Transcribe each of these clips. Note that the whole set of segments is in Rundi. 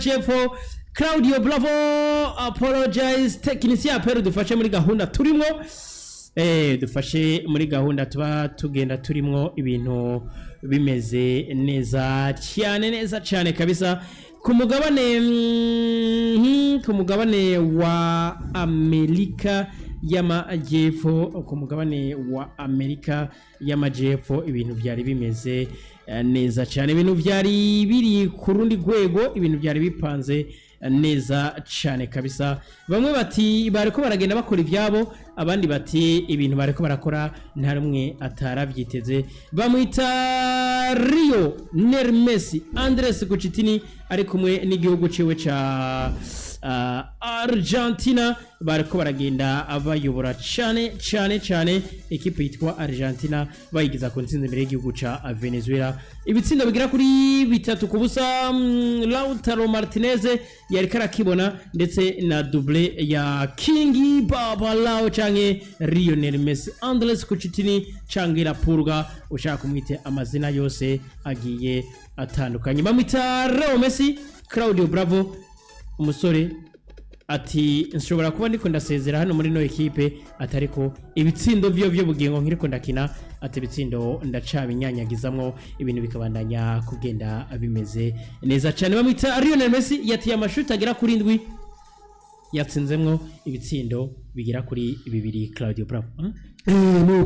y'amajepfo. Claudio Bravo apologize technicien apero dufashe muri gahunda turimo dufashe muri gahunda tuba tugenda turimo ibintu bimeze neza cyane kabisa ku mugabane wa Amerika y'amajepfo ibintu byari bimeze neza cyane, ibintu byari biri ku rundi rwego, ibintu byari bipanze neza cyane kabisa. Bamwe bati bariko baragenda bakora ibyabo, abandi bati ibintu bariko barakora nta rumwe atarabyiteze. Bamwita Lionel Messi Andres Kuchitini ari kumwe n'igihugu ciwe ca Argentina, bariko baragenda abayobora cyane ekipe yitwa Argentina bayigiza ku ntsinzi imbere y'igihugu ca Venezuela. Ibitsindo bigira kuri 3-0. Lautaro Martinez yari karakibona ndetse na double ya King Babalao canke Lionel Messi Andres Kuchitini canke La Purga, ushaka kumwite amazina yose agiye atandukanye. Bamwita Leo Messi. Claudio Bravo umusore ati nshobora kuba ndiko ndasezera hano muri no ekipe, atariko ibitsindo byo bugingo nkiriko ndakina, ati ibitsindo ndacabinyanyagizamwo ibintu bikabandanya kugenda bimeze neza cyane. Bamwita Lionel Messi yatiye amashuti agera kuri 7 yatsinzemwo ibitsindo bigira kuri 2. Claudio Bravo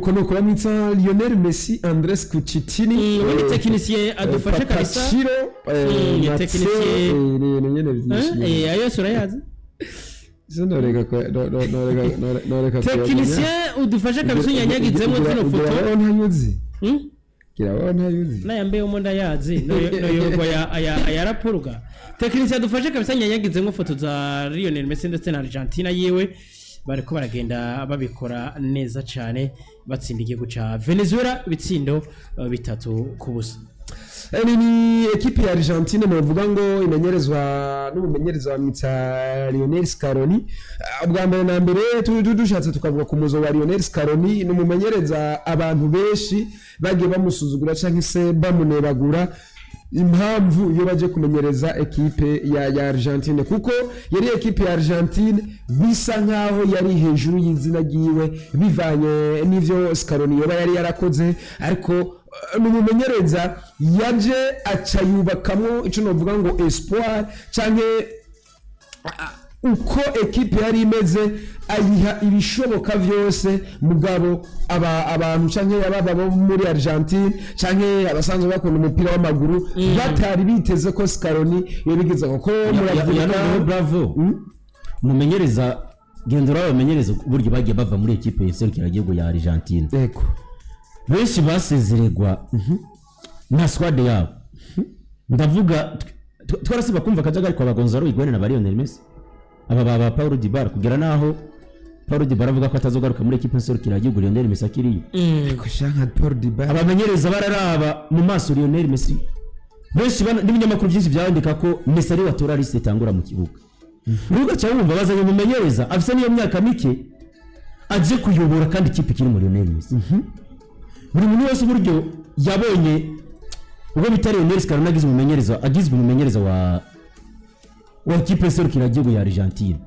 nuko bamwita Lionel Messi Andres Kuchitini wani technicien adufashe kabisa ya technicien ayo sura yazi Noreka technicien udufashe kabisa nyanyagizemo zino foto ntanyuzi kirawo ntayuzi nayambe umonda yazi no yogo ya rapurga. Technicien adufashe kabisa nyanyagizemo foto za Lionel Messi ndetse na Argentina yewe bariko baragenda babikora neza cyane batsindiye guca Venezuela ibitsindo 3-0. Ni ekipe ya Argentina navuga ngo imenyerezwa n'umumenyereza wa Mitsa Lionel Scaloni. Ubwa mbere na mbere dushatse tukavuga ku muzo wa Lionel Scaloni, n'umumenyereza abantu benshi bagiye bamusuzugura canke se bamunebagura impamvu iyo baje kumenyereza ekipe ya Argentine, kuko yari ekipe ya Argentine bisa nkaho yari hejuru y'izina giwe bivanye n'ivyo Scaloni yoba yari yarakoze, ariko n'umumenyereza yaje aca yubakamo ico novuga ngo espoir canke uko ekipe yari imeze ayiha ibishoboka vyose. Mugabo abantu canke ababa muri Argentine canke abasanzwe bakunda umupira w'amaguru batari biteze ko Scaloni yabigeza ko muravuga Bravo umumenyereza gendura abamenyereza uburyo bagiye bava muri ekipe y'Serukira gihugu ya Argentine. Eko benshi basezererwa na squad yabo, ndavuga twarasiba kumva kajagari kwa Gonzalo Higuain na Lionel Messi, aba Paulo Dybala kugera naho Paulo Dybala avuga ko atazogaruka muri ekipe y'Serukira gihugu Lionel Messi akiriyo. Eko shanka Paulo Dybala abamenyereza bararaba mu maso Lionel Messi, benshi n'ibinyamakuru byinshi byandika ko Messi ari watora liste tangura mu kibuga. Ruga cyawumva bazanye umumenyereza afise niyo myaka mike aje kuyobora kandi ikipe kiri muri Lionel Messi. Buri muntu wese uburyo yabonye ubwo bitari Lionel Scaloni agizwe umumenyereza wa ikipe y'Serukira gihugu ya Argentine.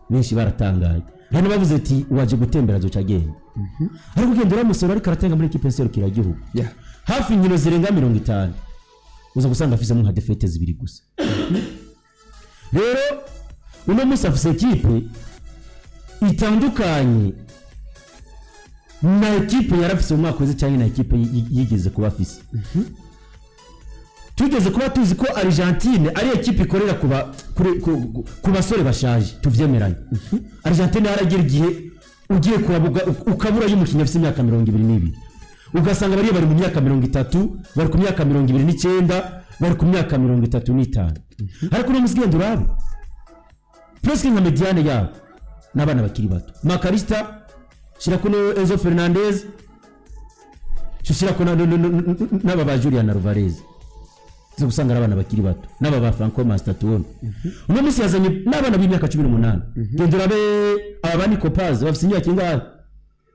Benshi baratangaye, hano bavuze ati waje gutembera zo cyagenda. Ari kugendera musoro ari karatenga muri ekipe y'Serukira gihugu hafi inkino zirenga 50 uza gusanga afise mu defete 2 gusa. Rero uno musa afise ekipe itandukanye na ekipe yarafise umwaka wese cyane na ekipe yigeze kuba afise. Tugeze kuba tuzi ko Argentine ari ekipe ikorera ku basore bashaje tuvyemeranye. Argentine yaragira igihe ugiye kurabuga ukabura y'umukinnyi afise imyaka 22 ugasanga bari mu myaka 30, bari ku myaka 29, bari ku myaka 35. Ariko no musigende urabe presque nka mediane yabo n'abana bakiri bato. Macarista shira kuno Enzo Fernandez shira kuno n'aba Julian Alvarez zo gusanga abana bakiri bato n'aba Franco Mastatuone. Uno musi yazanye n'abana b'imyaka 18. Gendera be abani Copaz bafise imyaka ingahe?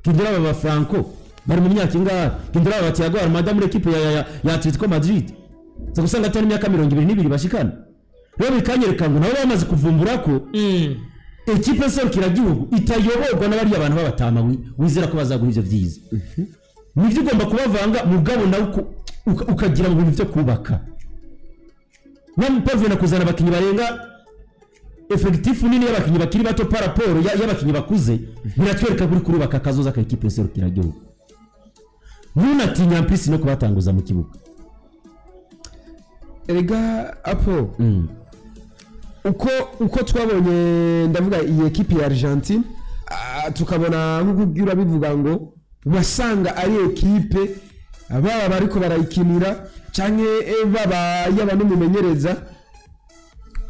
Gendera aba Franco bari mu myaka ingahe? Gendera aba Thiago Almada muri equipe ya Atletico Madrid zo gusanga atari imyaka 22 bashikana. rero bikanyereka ngo nabo bamaze kuvumbura ko ekipe serukiragihugu itayoborwa n'abari abantu b'abatama wizera ko bazaguha ivyo vyiza nivyo ugomba kubavanga mugabo nawe ukagira ngo nivyo kubaka n'amupavena kuzana abakinyi barenga effectif nini y'abakinyi bakiri bato par rapport y'abakinyi bakuze biratwereka kuri kurubaka kazoza ka ekipe serukiragihugu nunatinya mpisi no kubatanguza mu kibuga erega apo uko twabonye ndavuga iyi ekipe ya Argentine tukabona nk'uko bivuga ngo wasanga ari ekipe baba bariko barayikinira canke baba yaba n'umumenyereza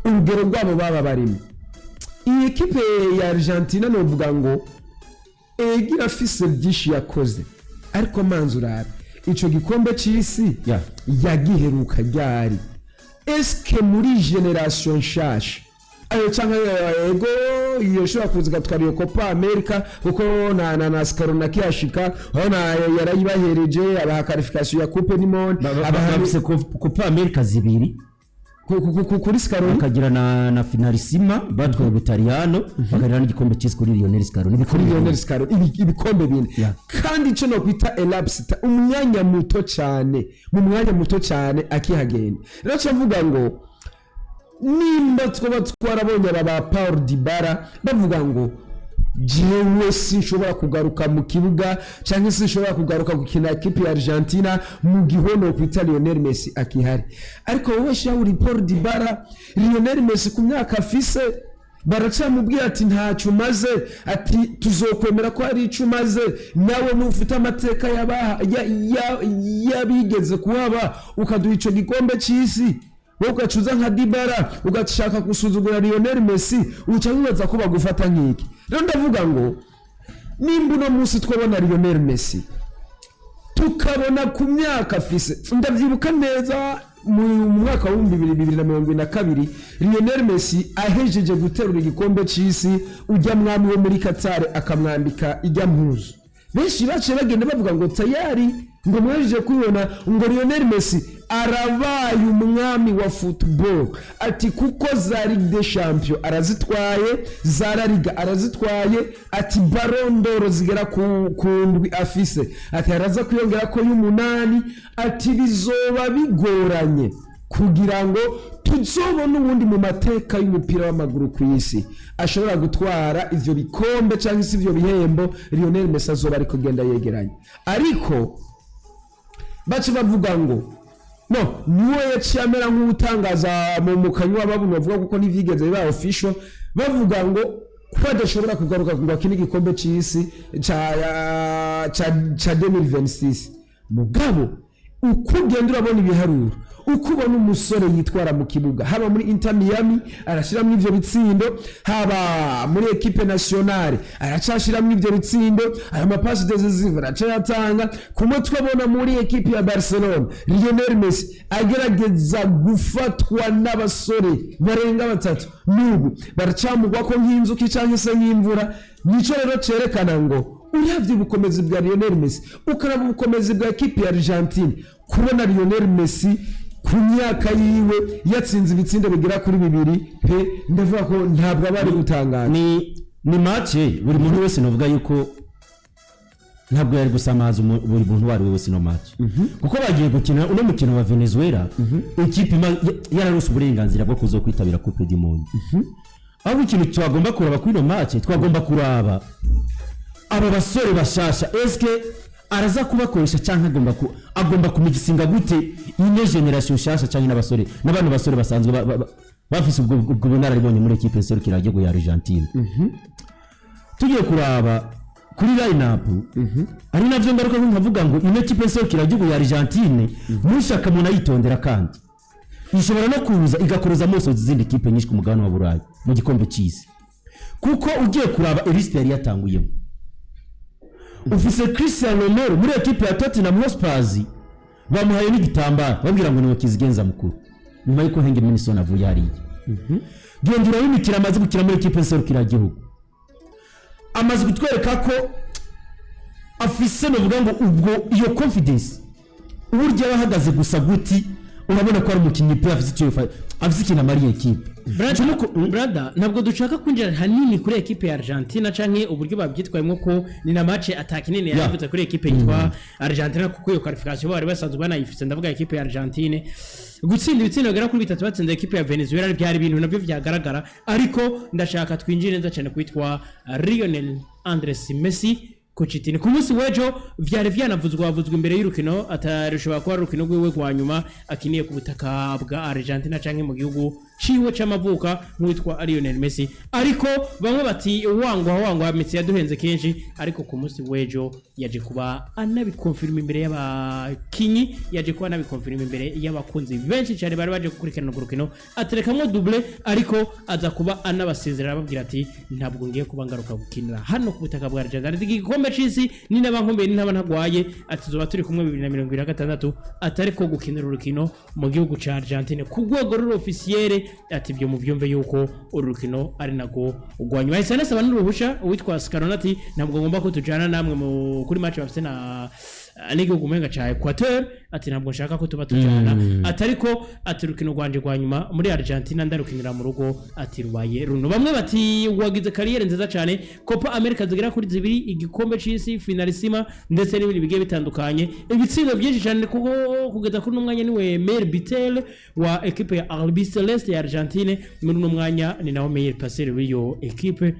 urugero rwabo baba barimo iyi ekipe ya Argentina novuga ngo egira afise byinshi yakoze ariko manzurara ico gikombe c'isi yagiheruka ryari eske muri generation nshasha ayo canke ego yoshobora kuzigatwara iyo Copa America kuko na Scarona kiyashika aho yarayibahereje abaha qualification ya Coupe du Monde abahafise Copa America zibiri kuri Scaroni bakagira na finalissima batwaye Butaliyano bakagira n'igikombe cy'isi kuri Lionel Scaroni ibikombe bine kandi ico no kwita elapsita umwanya muto cyane akihagenda rero cyavuga ngo nimba twarabonye aba Paul Dybala bavuga ngo jewe sinshobora kugaruka mu kibuga cyangwa sinshobora kugaruka gukina equipe ya Argentina mu gihono kwita Lionel Messi akihari ariko wowe shauri Paul Dybala Lionel Messi ku myaka afise baracamubwira ati ntacyo umaze ati tuzokwemera ko ari icyo umaze nawe n'ufite amateka yabigeze kuhaba ukaduha icyo gikombe cy'isi wowe ugacuza nka Dybala ugashaka gusuzugura Lionel Messi uca wibaza ko bagufata nk'iki rero ndavuga ngo nimba uno munsi twabona Lionel Messi tukabona ku myaka afise ndavyibuka neza mu mwaka wa 2022 Lionel Messi ahejeje guterura igikombe c'isi ujya mwami wo muri Qatar akamwambika ijya mpuzu benshi bace bagenda bavuga ngo tayari ngo mwejeje kubona ngo Lionel Messi arabaye umwami wa football ati kuko za Ligue des Champions arazitwaye za La Liga arazitwaye ati Ballon d'Or zigera ku ndwi afise ati araza kwiyongera ko y'umunani ati bizoba bigoranye kugira ngo tuzobone ubundi mu mateka y'umupira w'amaguru ku isi ashobora gutwara ivyo bikombe cyangwa se ivyo bihembo Lionel Messi azoba ari kugenda yegeranye ariko bace bavuga ngo no niwe yacyamera nk'utangaza mu kanywa babunye bavuga kuko n'ivyigeze biba official bavuga ngo ko adashobora kugaruka ngo akine igikombe c'isi ca 2026 mugabo uko ugenda urabona ibiharuro uko ubona umusore yitwara mu kibuga haba muri Inter Miami arashiramo ivyo bitsindo haba muri equipe nationale aracashiramo ivyo bitsindo aya mapasi decisive aracayatanga kumwe twabona muri equipe ya Barcelona Lionel Messi agerageza gufatwa n'abasore barenga batatu n'ubu baracamugwa ko nk'inzuki cyangwa se nk'imvura nico rero cerekana ngo uravye ubukomezi bwa Lionel Messi ukaraba ubukomezi bwa equipe ya Argentine kubona Lionel Messi ku myaka yiwe yatsinze ibitsindo bigera kuri bibiri pe ndavuga ko ntabwo abari gutangaza ni match buri muntu wese novuga yuko ntabwo yari gusamaza buri muntu wari wese no match kuko bagiye gukina uno mukino wa Venezuela equipe yararose uburenganzira bwo kuzokwitabira Coupe du Monde aho ikintu twagomba kuraba kuri no match twagomba kuraba aba basore bashasha eske araza kubakoresha cyangwa agomba kumigisinga gute ine generation shasha cyangwa n'abasore n'abantu basore basanzwe bafise ubwo bunararibonye muri equipe serukiragihugu ya Argentine tugiye kuraba kuri line up ari navyo ngaruka nkavuga ngo ine equipe serukiragihugu ya Argentine mushaka muna yitondera kandi ishobora no kuza igakoreza mose zizindi equipe nyinshi ku mugabane wa Burayi mu gikombe cy'isi kuko ugiye kuraba liste yari yatanguyemo ufise Cristiano Ronaldo muri equipe ya Tottenham Hotspur bamuhaye n'igitambara babwira ngo niwe kizigenza mukuru nyuma yuko Henge Minson avuye hariye gendura w'imikira amaze gukira muri equipe serukiragihugu amaze gutwereka ko afise no vuga ngo ubwo iyo confidence uburyo yahagaze gusa guti urabona ko ari umukinnyi pe afite ikintu amariye ekipe brother ntabwo dushaka kwinjira hanini kuri ekipe ya Argentina canke uburyo babyitwayemo ko ni na match atakinini yavuze kuri ekipe yitwa Argentina kuko iyo qualification bari basanzwe banayifite ndavuga ekipe ya Argentine gutsinda ibitsindo bigera kuri 3 batsinze ekipe ya Venezuela byari ibintu nabyo byagaragara ariko ndashaka twinjire neza cyane kwitwa Lionel Andres Messi Kuchitini ku munsi w'ejo vyari vyanavuzwa imbere y'urukino atarishobora kuba urukino rwiwe kwa nyuma akiniye ku butaka bwa Argentina canke mu gihugu ciwe c'amavuka mwitwa Lionel Messi ariko bamwe bati wangwa Messi yaduhenze kenshi ariko ku munsi w'ejo yaje kuba anabikonfirma imbere y'abakinyi yaje kuba anabikonfirma imbere y'abakunzi benshi cyane bari baje gukurikirana urukino aterekamwo double ariko aza kuba anabasezerera babwira ati ntabwo ngiye kuba ngaruka gukinira hano ku butaka bwa Argentina igikombe c'isi ni n'abankombe n'aba ntagwaye ati zoba turi kumwe 2026 atari ko gukinira urukino mu gihugu ca Argentine ku rwego rw'officiel ati byo mu byumve yuko urukino ari nago ugwanywa hise nasaba n'uruhusha witwa Scaronati ntabwo ngomba ko tujana namwe kuri match bafite na n'igihugu menga cha Equateur ati ntabwo nshaka ko tuba tujana atariko ati rukino rwanje rwa nyuma muri Argentina ndarukinira mu rugo ati rubaye runo bamwe bati wagize carrière nziza cyane Copa America zigera kuri 2 igikombe c'isi finalissima ndetse n'ibindi bigiye bitandukanye ibitsindo byinshi cyane kuko kugeza kuri umwanya niwe Meir Bitel wa equipe ya Albi Celeste ya Argentine muri no mwanya ni naho Meir Passer w'iyo equipe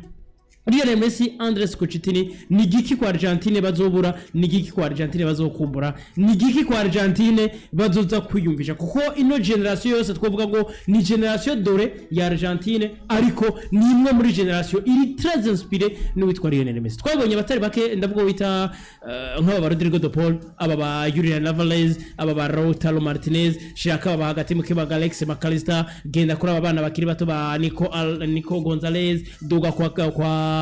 Lionel Messi Andres Kuchitini ni giki kwa Argentine bazobura ni giki kwa Argentine bazokumbura ni giki kwa Argentine bazoza kwiyumvisha kuko ino generation yose twavuga ngo ni generation dore ya Argentine ariko ni imwe muri generation iri très inspirée n'uwitwa Lionel Messi twabonye batari bake ndavuga wita nk'aba ba Rodrigo de Paul aba ba Julian Alvarez aba ba Lautaro Martinez shaka aba hagati mu kibaga Alex McAllister genda kuri aba bana bakiri bato ba Nico Gonzalez duga kwa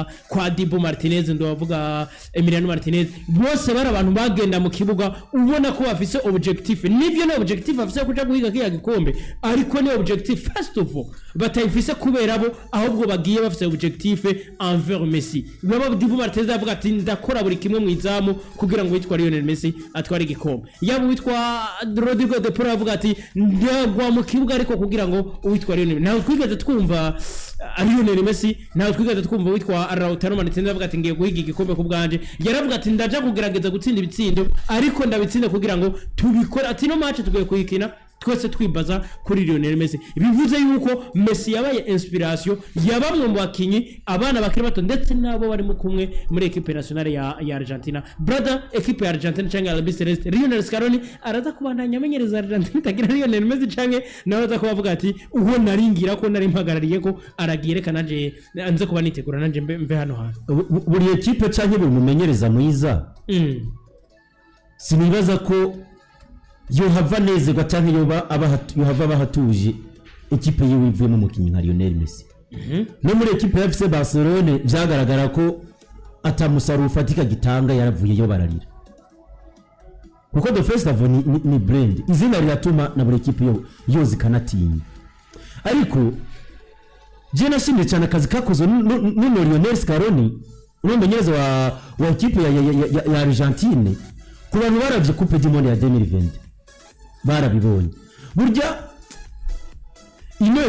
Dibu Martinez ndo bavuga Emiliano Martinez bose bari abantu bagenda mu kibuga ubona ko bafise objectif nivyo no objectif afise kuja guhiga kiya gikombe ariko ni objectif first of all batayifise kubera bo ahubwo bagiye bafise objectif envers Messi baba Dibu Martinez avuga ati ndakora buri kimwe mu izamu kugira ngo witwa Lionel Messi atware igikombe yabo witwa Rodrigo de Paul avuga ati ndagwa mu kibuga ariko kugira ngo witwa Lionel naho twigeze twumva Lionel Messi naho twigeze twumva witwa Lautaro Martinez avuga ati ngiye guhiga igikombe ku bwanje yaravuga ati ndaja kugerageza gutsinda ibitsindo ariko ndabitsinda kugira ngo tubikora ati no match tugiye kuyikina twese twibaza kuri Lionel Messi bivuze yuko Messi yabaye inspiration yabamwe mu bakinyi abana bakiri bato ndetse nabo bari mu kumwe muri equipe nationale ya Argentina brother equipe ya Argentina cyangwa Albi Celeste Lionel Scaloni araza kubandanya amenyereza Argentina tagira Lionel Messi cyangwa nawe aza kubavuga ati uwo naringira ko nari mpagarariye ko aragiyerekana nje anze kuba nitegura nanje mve hano hantu buri equipe cyangwa buri mumenyereza mwiza sinibaza ko yohava nezerwa cyangwa yohava bahatuje ekipe yiwe ivuye mu mukinyi nka Lionel Messi no muri ekipe ya FC Barcelona byagaragara ko atamusaruro ufatika gitanga yaravuye yo bararira kuko the first of ni brand izina riratuma na buri ekipe yozi kanatinya ariko je nashimye cyane akazi kakoze no Lionel Scaloni umumenyereza wa ekipe ya Argentine ku bantu baravye Coupe du Monde ya 2020 barabibonye burya ino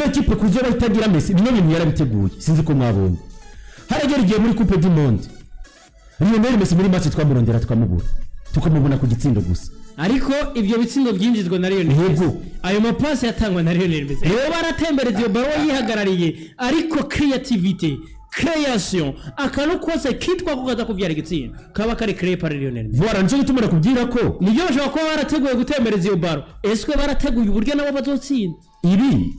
ekipe kuzoba itagira Messi bino bintu yarabiteguye sinzi ko mwabonye haragera igihe muri Coupe du Monde Lionel Messi muri match twamurondera tukamubura tukamubona ku gitsindo gusa ariko ivyo bitsindo byinjizwa na Lionel Messi ayo mapasi yatangwa na Lionel Messi rero baratembereza iyo baro yihagarariye ariko creativity création akano kose kitwa ko kaza kuvyara igitsinda kaba kari créé par Lionel Messi voilà nje gitumura kubyira ko niyo bashaka ko barateguye gutembereza iyo baro eswe barateguye uburyo nabo bazotsinda ibi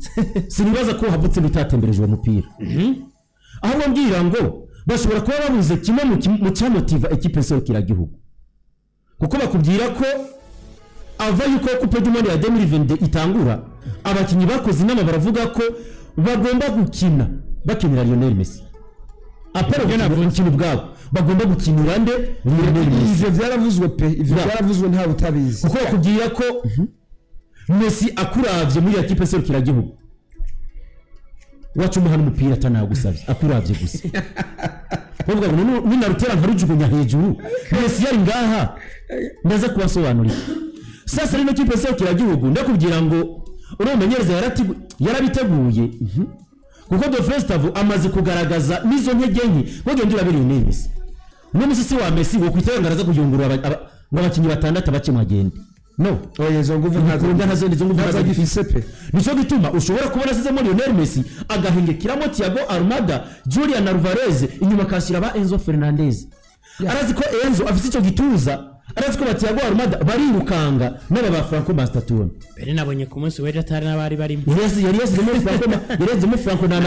sinibaza ko havutse bitatembereje uwo mupira aho mbwira ngo bashobora kuba babuze kimwe mu cyamotiva equipe serukira gihugu kuko bakubwira ko ava yuko Coupe du Monde ya 2022 itangura abakinyi bakoze inama baravuga ko bagomba gukina bakinira Lionel Messi apero byo nabwo ikintu bwabo bagomba gukinira nde Lionel Messi ivyo byaravuzwe pe ivyo byaravuzwe nta butabizi kuko bakubwira ko Messi akuravye muri equipe serukira gihugu wacumuha n'umupira atanagusavye akuravye gusa bavuga ngo nina rutera nkarujugunya hejuru Messi yari ngaha ndaza kubasobanurira sasa rino kipe serukira gihugu ndakubwira ngo urumenyereza yarabiteguye kuko do festival amaze kugaragaza nizo ntege nke bagenda urabiri Messi no musisi wa Messi wo kwitangaraza kuyungurura abakinyi batandatu bace magende no oyezo nguvu ntazo ndizo nguvu ntazo gifise pe nico gituma ushobora kubona sezemo Lionel Messi agahengekiramo Thiago Almada Julian Alvarez inyuma kashyira ba Enzo Fernandez arazi ko Enzo afite icyo gituza arazi ko Thiago Almada barirukanga n'aba ba Franco Mastatone bere nabonye ku munsi w'ejo atari n'abari barimo yari muri Franco yarezemo Franco na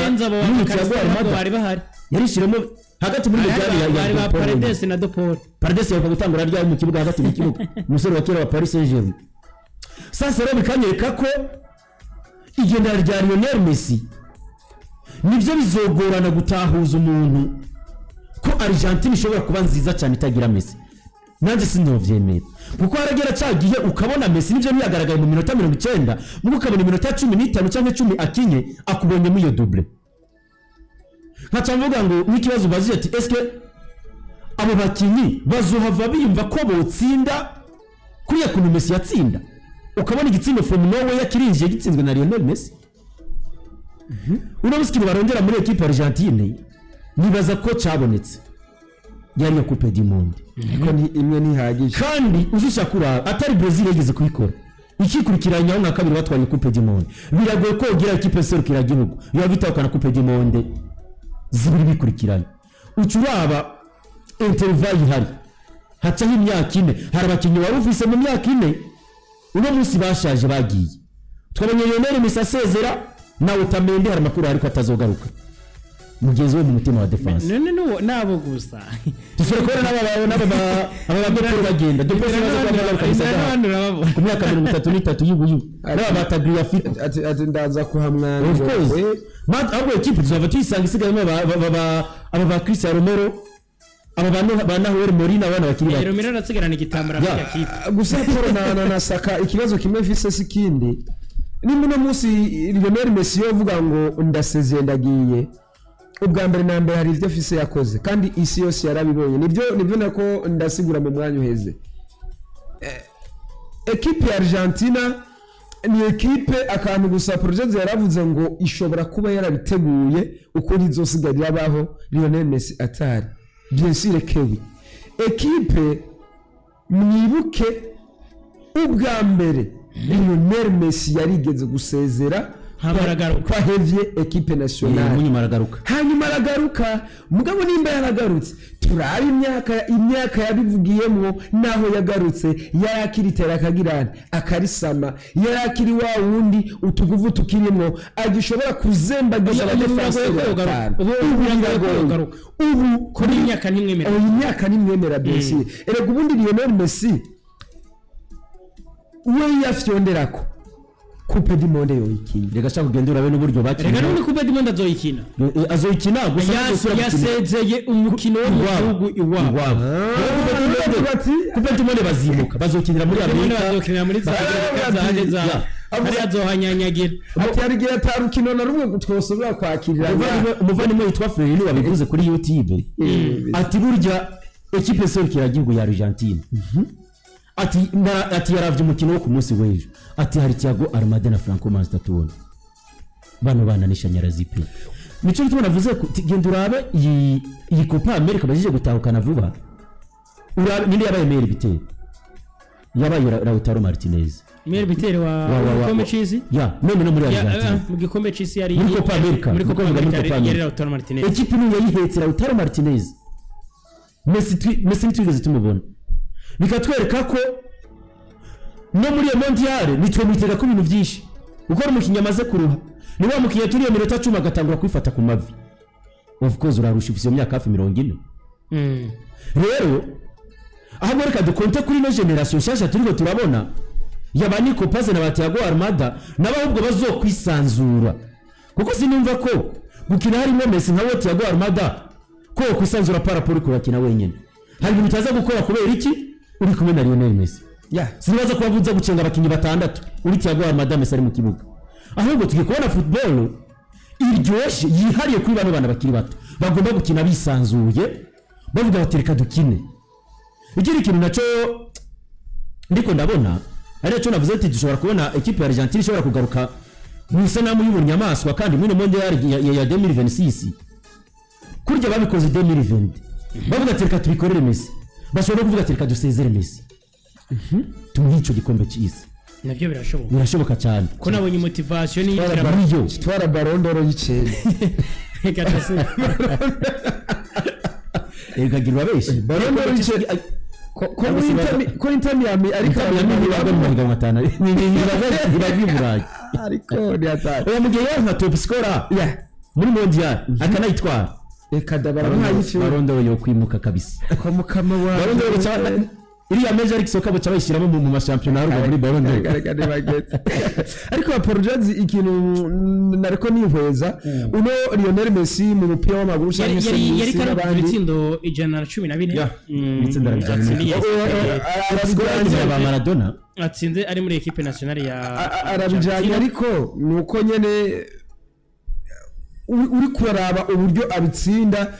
Enzo bo bari bahari yarishiremo hagati muri bari ba Paredes na Depol Paredes yakwa gutangura rya mu kibuga hagati mu kibuga umusore wa kera wa Paris Saint-Germain sasa rero bikanyereka ko igendera rya Lionel Messi nivyo bizogorana gutahuza umuntu ko Argentine ishobora kuba nziza cyane itagira Messi nanje sinyovyemera kuko haragera cagiye ukabona Messi nivyo ntiyagaragaye mu minota 90 muko ukabona iminota 15 cyangwa 10 akinye akubonye mu iyo double nkacavuga ngo n'ikibazo bazi ati eske abo bakinyi bazohava biyumva ko botsinda kuriya kuntu Messi yatsinda ukabona igitsindo from nowhere yakirinje gitsinzwe na Lionel Messi uno muskini barongera muri equipe Argentine nibaza ko cabonetse yari yo Coupe du Monde ko ni imwe ntihagije kandi uzusha kura atari Brazil yigeze kubikora ikikurikiranya nka kabiri batwanye Coupe du Monde biragoye ko ugira equipe serukira gihugu yo bitawukana Coupe du Monde zibiri bikurikiranye ucuraba interval ihari haca imyaka ine hari abakinyi wari ufise mu myaka ine uno munsi bashaje bagiye twabonye Lionel Messi asezera na Otamendi hari makuru ariko atazogaruka mugenzi we mu mutima wa defense nabo gusa tushobora kubona n'aba bagenda dupese bazagaruka bisagara ku myaka 33 y'ubuyu n'aba batagriye afite ati ndaza kuhamwana of course abo equipe tuzava tuyisanga isigayemo aba ba Cristiano Romero aba bana Huel Molina abana bakiri bato Romero arasigarana igitambara muri equipe gusa Paul na Saka ikibazo kimwe vise sikindi ni muno munsi Lionel Messi yovuga ngo ndasezeye ndagiye ubwa mbere na mbere hari ivyo fise yakoze kandi isi yose yarabibonye nivyo nako ndasigura mu mwanya uheze equipe ya Argentina ni equipe akantu gusa project yaravuze ngo ishobora kuba yarabiteguye uko rizosigarira abaho Lionel Messi atari bien sûr Kevin equipe mwibuke ubwa mbere Lionel Messi yarigeze gusezera habaragaruka hevye equipe nationale hanyuma aragaruka mugabo nimba yaragarutse turari imyaka yabivugiyemo naho yagarutse yarakitera akagirana akarisama yarakiri wa wundi utuguvu tukirimo agishobora kuzembagisha abadefense ubu kuri imyaka nimwemera byose erega ubundi Lionel Messi we yafyonderako Coupe du Monde yoyikina rega shaka kugendura bene uburyo bakina rega none Coupe du Monde azoyikina gusa yasezeye umukino w'igihugu iwabo Coupe du Monde bazimuka bazokinira muri Amerika bazokinira muri za ari azohanyanyagira ati arigira atarukino na rumwe twosubira kwakirira umuvandimwe witwa Ferreri wabivuze kuri YouTube ati burya equipe serukira gihugu ya Argentine ati yaravye umukino wo ku munsi w'ejo ati hari Thiago Almada na Franco Mastatone bano bana nishanyarazi pe nico gituma navuze genda urabe iyi Copa America bazije gutahukana vuba urabe nindi yabaye Mel Biteri yabaye Lautaro Martinez Mel Biteri wa gikombe c'isi none no muri Argentina mu gikombe c'isi yari muri Copa America muri Copa America yari Lautaro Martinez equipe ni yayihetse Lautaro Martinez Messi twigeze tumubona bikatwereka ko no muri iyo mondiale nitwe mwitega ko ibintu byinshi ukora umukinya amaze kuruha ni wa mukinya turiyo minota 10 agatangura kwifata ku mavi of course urarusha ufise imyaka hafi 40 rero aho reka dukonte kuri no generation shasha turiko turabona yabani ko paze na Thiago Almada nabo ahubwo bazokwisanzura kuko sinumva ko gukina harimo Messi nkawe Thiago Almada ko kwisanzura paraporo kurakina wenyene hari ibintu utaza gukora kubera iki uri kumwe na Lionel Messi sinibaza kubavuza gucenga abakinyi batandatu uri Thiago Almada Messi ari mu kibuga ahubwo tukikubona football iryoshye yihariye kuri bano bakiri bato bagomba gukina bisanzuye bavuga bati reka dukine ikiri kintu naco ndiko ndabona ari cyo navuze ati dushobora kubona equipe ya Argentine ishobora kugaruka mu isanamu y'ubunyamaswa kandi muri mondial ya 2026 kurya babikoze 2020 bavuga ati reka tubikorere Messi bashobora kuvuga ati reka dusezere Messi tumuhe ico gikombe cy'isi navyo birashoboka cyane ko nabonye motivation ni twara Ballon d'Or y'icenda ega beshi Ballon d'Or y'icenda ko Inter Miami ariko yabaga mu mahiganwa atanu ni burayi ariko ni atanu uwo mugiye nka top scorer muri mondial akanayitwara reka dabara nk'ayiki Ballon d'Or yo kwimuka kabisa ko mukama wa Ballon d'Or cyane iriya Major League Soccer baca bayishyiramo mu mashampiyona y'u muri Ballon d'Or ariko apologize ikintu nariko nihweza uno Lionel Messi mu mupira w'amaguru yari karabandi bitsindo 114 bitsinda arabijyanye ba Maradona atsinze ari muri equipe nationale ya arabijyanye ariko nuko nyene uri kuraraba uburyo abitsinda